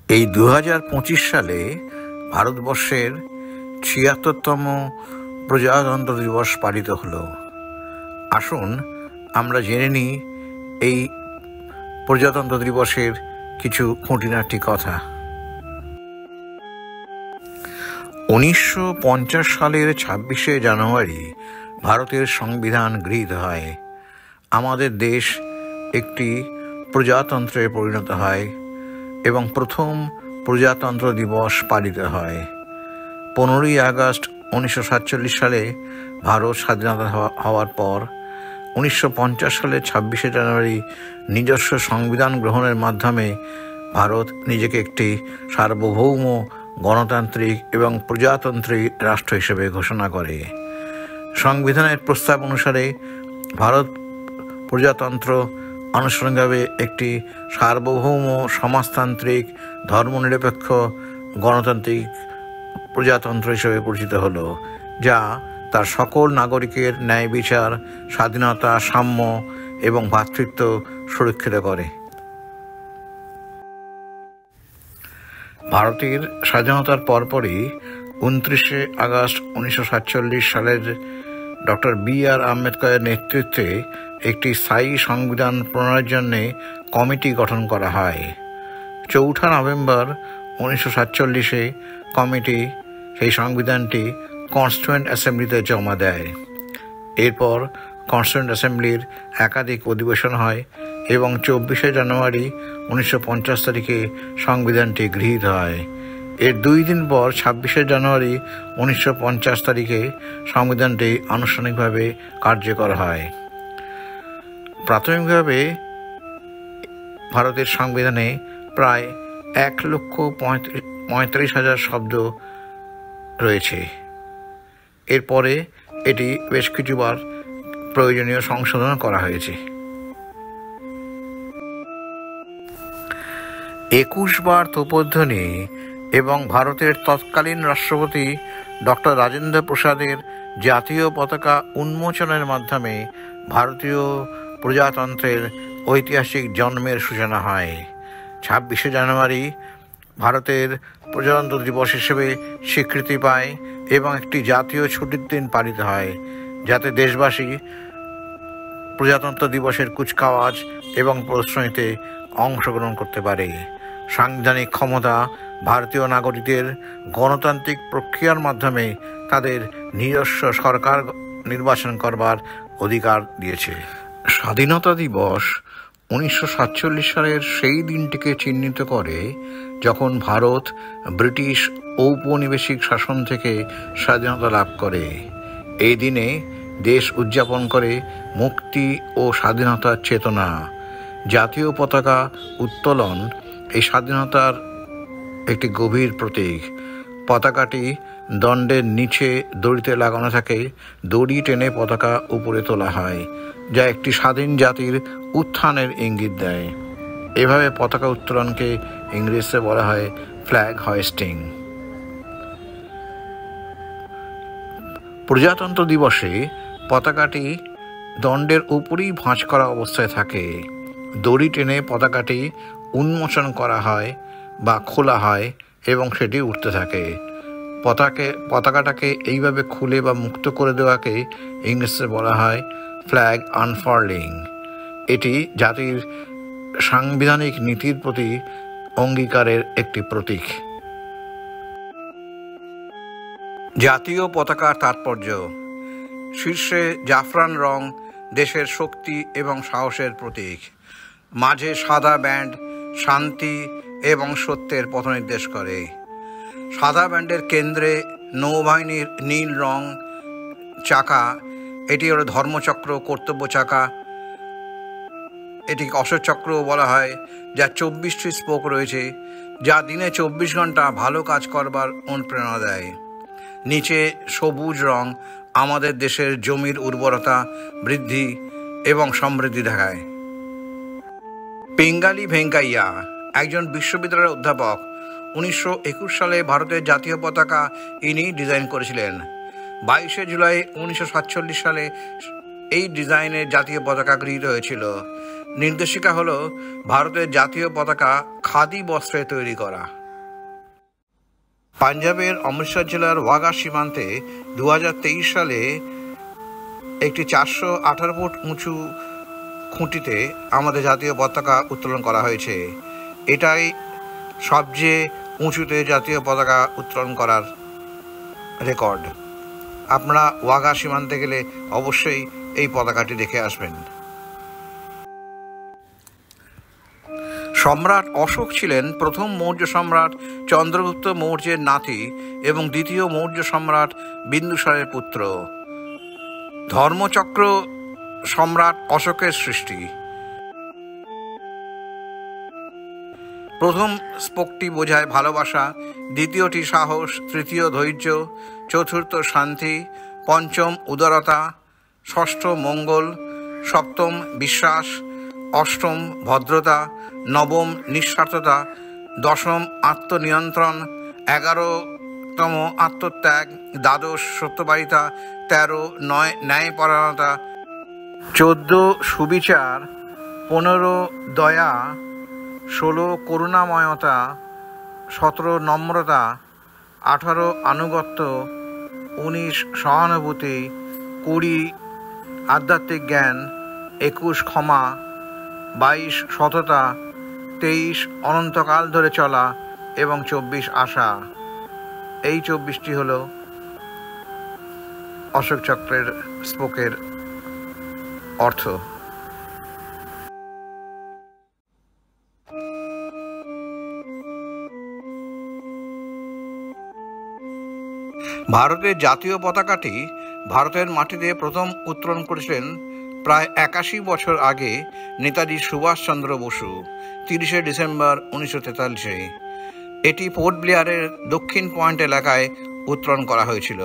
এই 2025 সালে ভারতবর্ষের ৭৬তম প্রজাতন্ত্র দিবস পালিত হলো। আসুন আমরা জেনে নিই এই প্রজাতন্ত্র দিবসের কিছু খুঁটিনাটি কথা। 1950 সালের 26শে জানুয়ারি ভারতের সংবিধান গৃহীত হয়। আমাদের দেশ একটি প্রজাতন্ত্রে পরিণত হয় এবং প্রথম প্রজাতন্ত্র দিবস পালিত হয়। 15ই আগস্ট 1947 সালে ভারত স্বাধীনতা হওয়ার পর 1950 সালের 26শে জানুয়ারি নিজস্ব সংবিধান গ্রহণের মাধ্যমে ভারত নিজেকে একটি সার্বভৌম গণতান্ত্রিক এবং প্রজাতান্ত্রিক রাষ্ট্র হিসেবে ঘোষণা করে। সংবিধানের প্রস্তাব অনুসারে ভারত প্রজাতন্ত্র আনুষ্ঠানিকভাবে একটি সার্বভৌম সমাজতান্ত্রিক ধর্মনিরপেক্ষ গণতান্ত্রিক প্রজাতন্ত্র হিসেবে পরিচিত হলো, যা তার সকল নাগরিকের ন্যায় বিচার, স্বাধীনতা, সাম্য এবং ভ্রাতৃত্ব সুরক্ষিত করে। ভারতের স্বাধীনতার পরপরই 29শে আগস্ট 1947 সালের ডক্টর বি.আর. আম্বেদকরের নেতৃত্বে একটি স্থায়ী সংবিধান প্রণয়নের জন্য কমিটি গঠন করা হয়। 4 নভেম্বর 1947 কমিটি সেই সংবিধানটি কনস্টিটিউয়েন্ট অ্যাসেম্বলিতে জমা দেয়। এরপর কনস্টিটিউয়েন্ট অ্যাসেম্বলির একাধিক অধিবেশন হয় এবং 24শে জানুয়ারি 1950 তারিখে সংবিধানটি গৃহীত হয়। এর 2 দিন পর 26শে জানুয়ারি 1950 তারিখে সংবিধানটি আনুষ্ঠানিকভাবে কার্যকর হয়। প্রাথমিকভাবে ভারতের সংবিধানে প্রায় 1,35,000 শব্দ রয়েছে। এরপরে এটি বেশ কিছুবার প্রয়োজনীয় সংশোধন করা হয়েছে। 21 বার তোপধ্বনি এবং ভারতের তৎকালীন রাষ্ট্রপতি ডক্টর রাজেন্দ্র প্রসাদের জাতীয় পতাকা উন্মোচনের মাধ্যমে ভারতীয় প্রজাতন্ত্রের ঐতিহাসিক জন্মের সূচনা হয়। 26শে জানুয়ারি ভারতের প্রজাতন্ত্র দিবস হিসেবে স্বীকৃতি পায় এবং একটি জাতীয় ছুটির দিন পালিত হয়, যাতে দেশবাসী প্রজাতন্ত্র দিবসের কুচকাওয়াজ এবং প্রদর্শনীতে অংশগ্রহণ করতে পারে। সাংবিধানিক ক্ষমতা ভারতীয় নাগরিকদের গণতান্ত্রিক প্রক্রিয়ার মাধ্যমে তাদের নিজস্ব সরকার নির্বাচন করবার অধিকার দিয়েছে। স্বাধীনতা দিবস 1947 সালের সেই দিনটিকে চিহ্নিত করে যখন ভারত ব্রিটিশ ঔপনিবেশিক শাসন থেকে স্বাধীনতা লাভ করে। এই দিনে দেশ উদযাপন করে মুক্তি ও স্বাধীনতার চেতনা। জাতীয় পতাকা উত্তোলন এই স্বাধীনতার একটি গভীর প্রতীক। পতাকাটি দণ্ডের নিচে দড়িতে লাগানো থাকে। দড়ি টেনে পতাকা উপরে তোলা হয়, যা একটি স্বাধীন জাতির উত্থানের ইঙ্গিত দেয়। এভাবে পতাকা উত্তোলনকে ইংরেজিতে বলা হয় ফ্ল্যাগ হোয়েস্টিং। প্রজাতন্ত্র দিবসে পতাকাটি দণ্ডের উপরেই ভাঁজ করা অবস্থায় থাকে। দড়ি টেনে পতাকাটি উন্মোচন করা হয় বা খোলা হয় এবং সেটি উঠতে থাকে। পতাকাটাকে এইভাবে খুলে বা মুক্ত করে দেওয়াকে ইংরেজিতে বলা হয় ফ্ল্যাগ আনফার্লিং। এটি জাতির সাংবিধানিক নীতির প্রতি অঙ্গীকারের একটি প্রতীক। জাতীয় পতাকার তাৎপর্য: শীর্ষে জাফরান রং দেশের শক্তি এবং সাহসের প্রতীক। মাঝে সাদা ব্যান্ড শান্তি এবং সত্যের পথ নির্দেশ করে। সাদা ব্যান্ডের কেন্দ্রে নৌবাহিনীর নীল রং চাকা, এটি হলো ধর্মচক্র, কর্তব্য চাকা। এটিকে অশোক চক্রও বলা হয়, যা 24টি স্পোক রয়েছে, যা দিনে 24 ঘন্টা ভালো কাজ করবার অনুপ্রেরণা দেয়। নিচে সবুজ রং আমাদের দেশের জমির উর্বরতা বৃদ্ধি এবং সমৃদ্ধি দেখায়। পিঙ্গালি ভেঙ্কাইয়া একজন বিশ্ববিদ্যালয়ের অধ্যাপক। 1921 সালে ভারতের জাতীয় পতাকা ইনি ডিজাইন করেছিলেন। 22শে জুলাই 1947 সালে এই ডিজাইনের জাতীয় পতাকা গৃহীত হয়েছিল। নির্দেশিকা হলো ভারতের জাতীয় পতাকা খাদি বস্ত্রে তৈরি করা। পাঞ্জাবের অমৃতসর জেলার ওয়াঘা সীমান্তে 2023 সালে একটি 418 ফুট উঁচু খুঁটিতে আমাদের জাতীয় পতাকা উত্তোলন করা হয়েছে। এটাই সবচেয়ে উঁচুতে জাতীয় পতাকা উত্তোলন করার রেকর্ড। আপনারা ওয়াঘা সীমান্তে গেলে অবশ্যই এই পতাকাটি দেখে আসবেন। সম্রাট অশোক ছিলেন প্রথম মৌর্য সম্রাট চন্দ্রগুপ্ত মৌর্যের নাতি এবং দ্বিতীয় মৌর্য সম্রাট বিন্দুসারের পুত্র। ধর্মচক্র সম্রাট অশোকের সৃষ্টি। প্রথম স্পোকটি বোঝায় ভালোবাসা, দ্বিতীয়টি সাহস, তৃতীয় ধৈর্য, চতুর্থ শান্তি, পঞ্চম উদারতা, ষষ্ঠ মঙ্গল, সপ্তম বিশ্বাস, অষ্টম ভদ্রতা, নবম নিঃস্বার্থতা, দশম আত্মনিয়ন্ত্রণ, 11তম আত্মত্যাগ, দ্বাদশ সত্যবাদিতা, 13 ন্যায়পরায়ণতা, 14 সুবিচার, 15 দয়া, 16 করুণাময়তা, 17 নম্রতা, 18 আনুগত্য, 19 সহানুভূতি, 20 আধ্যাত্মিক জ্ঞান, 21 ক্ষমা, 22 সততা, 23 অনন্তকাল ধরে চলা এবং 24 আশা। এই 24টি হল অশোক চক্রের স্পোকের অর্থ। ভারতের জাতীয় পতাকাটি ভারতের মাটিতে প্রথম উত্তোলন করেছিলেন প্রায় 81 বছর আগে নেতাজি সুভাষচন্দ্র বসু 30শে ডিসেম্বর 1943-এ। এটি পোর্ট ব্লেয়ারের দক্ষিণ পয়েন্ট এলাকায় উত্তোলন করা হয়েছিল।